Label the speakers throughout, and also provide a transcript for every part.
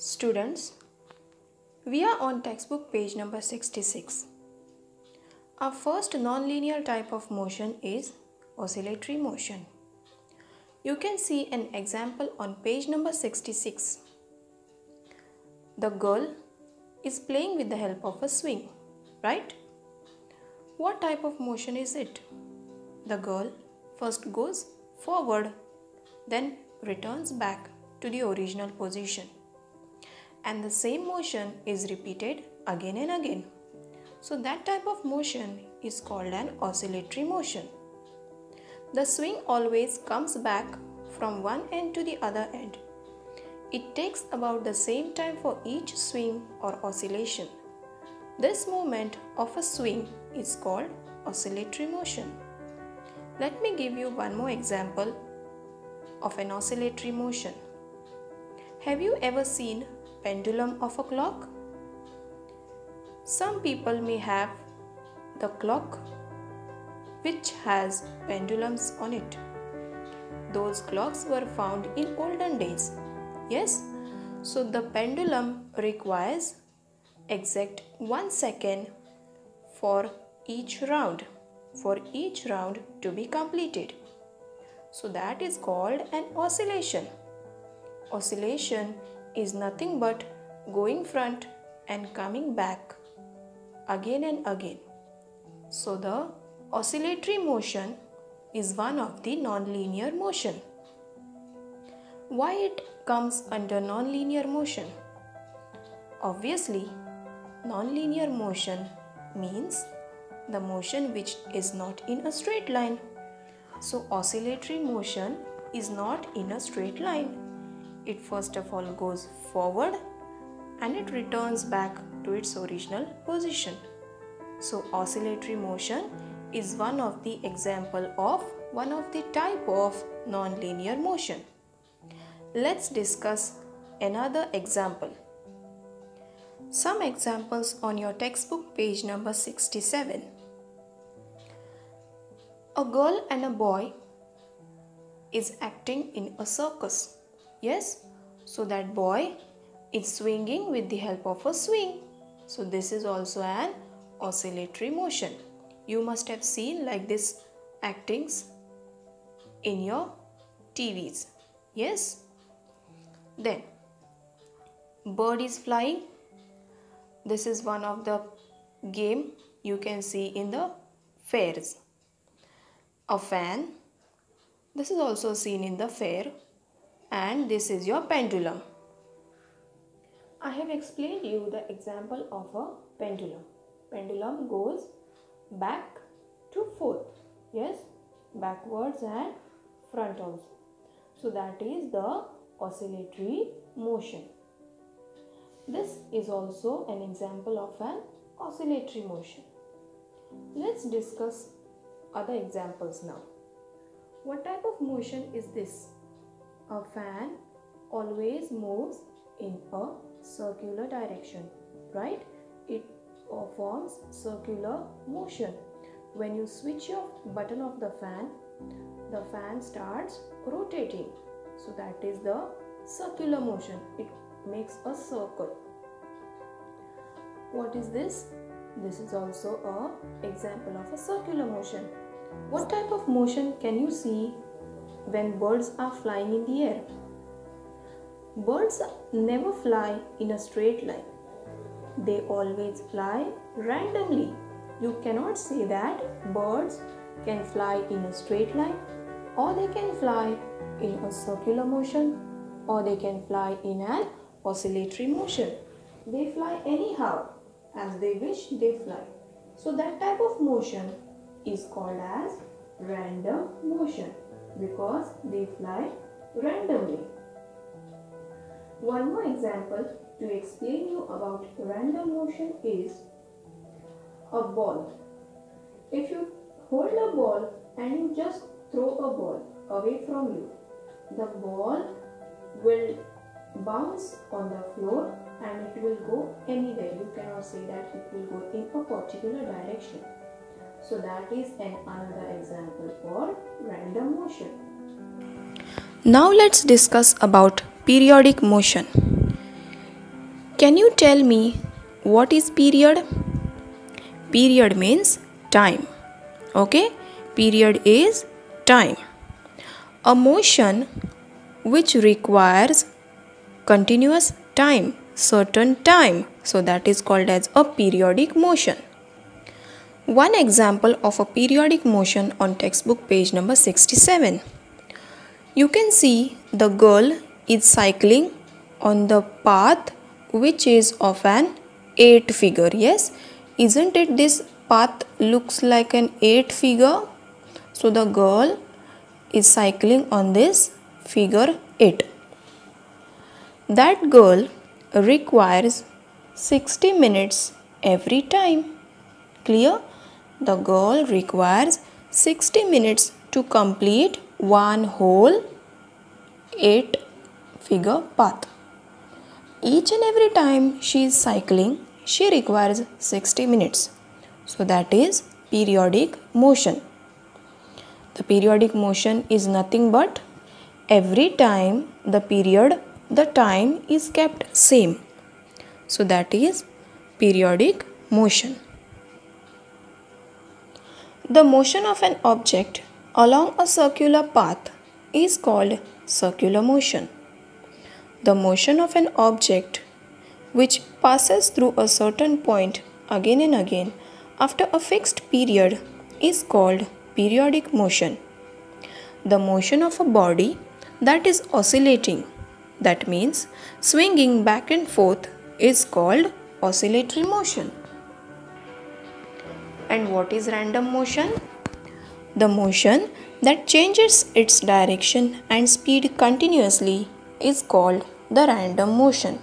Speaker 1: Students, we are on textbook page number 66. Our first nonlinear type of motion is oscillatory motion. You can see an example on page number 66. The girl is playing with the help of a swing, right? What type of motion is it? The girl first goes forward, then returns back to the original position. And the same motion is repeated again and again. So that type of motion is called an oscillatory motion. The swing always comes back from one end to the other end. It takes about the same time for each swing or oscillation. This movement of a swing is called oscillatory motion. Let me give you one more example of an oscillatory motion. Have you ever seen pendulum of a clock? Some people may have the clock which has pendulums on it. Those clocks were found in olden days. Yes, so the pendulum requires exact 1 second for each round to be completed. So that is called an oscillation. Oscillation is nothing but going front and coming back again and again. So the oscillatory motion is one of the nonlinear motion. Why it comes under nonlinear motion? Obviously, nonlinear motion means the motion which is not in a straight line. So oscillatory motion is not in a straight line. It first of all goes forward and it returns back to its original position. So oscillatory motion is one of the example of one of the type of nonlinear motion. Let's discuss another example. Some examples on your textbook page number 67. A girl and a boy is acting in a circus. Yes, so that boy is swinging with the help of a swing. So this is also an oscillatory motion. You must have seen like this actings in your TVs. Yes. Then bird is flying. This is one of the game you can see in the fairs. A fan. This is also seen in the fair. And this is your pendulum. I have explained you the example of a pendulum. Pendulum goes back to forth. Yes, backwards and front also. So that is the oscillatory motion. This is also an example of an oscillatory motion. Let's discuss other examples now. What type of motion is this? A fan always moves in a circular direction, right? It performs circular motion. When you switch your button of the fan starts rotating. So that is the circular motion. It makes a circle. What is this? This is also an example of a circular motion. What type of motion can you see when birds are flying in the air? Birds never fly in a straight line. They always fly randomly. You cannot say that birds can fly in a straight line, or they can fly in a circular motion, or they can fly in an oscillatory motion. They fly anyhow as they wish they fly. So that type of motion is called as random motion because they fly randomly. One more example to explain you about random motion is a ball. If you hold a ball and you just throw a ball away from you, the ball will bounce on the floor and it will go anywhere. You cannot say that it will go in a particular direction. So that is another example for random motion. Now let's discuss about periodic motion. Can you tell me what is period? Period means time. Okay? Period is time. A motion which requires continuous time, certain time. So that is called as a periodic motion. One example of a periodic motion on textbook page number 67. You can see the girl is cycling on the path which is of an 8 figure. Yes, isn't it this path looks like an 8 figure? So the girl is cycling on this figure 8. That girl requires 60 minutes every time. Clear? The girl requires 60 minutes to complete one whole 8 figure path. Each and every time she is cycling, she requires 60 minutes. So that is periodic motion. The periodic motion is nothing but every time the time is kept same. So that is periodic motion. The motion of an object along a circular path is called circular motion. The motion of an object which passes through a certain point again and again after a fixed period is called periodic motion. The motion of a body that is oscillating, that means swinging back and forth, is called oscillatory motion. And what is random motion? The motion that changes its direction and speed continuously is called the random motion.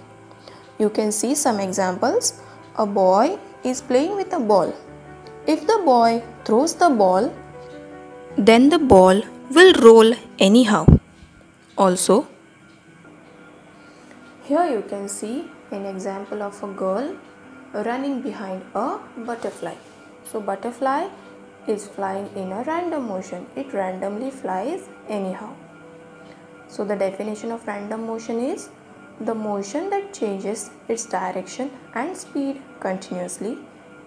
Speaker 1: You can see some examples. A boy is playing with a ball. If the boy throws the ball, then the ball will roll anyhow. Also, here you can see an example of a girl running behind a butterfly. So butterfly is flying in a random motion. It randomly flies anyhow. So the definition of random motion is the motion that changes its direction and speed continuously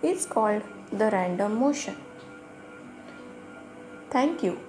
Speaker 1: is called the random motion. Thank you.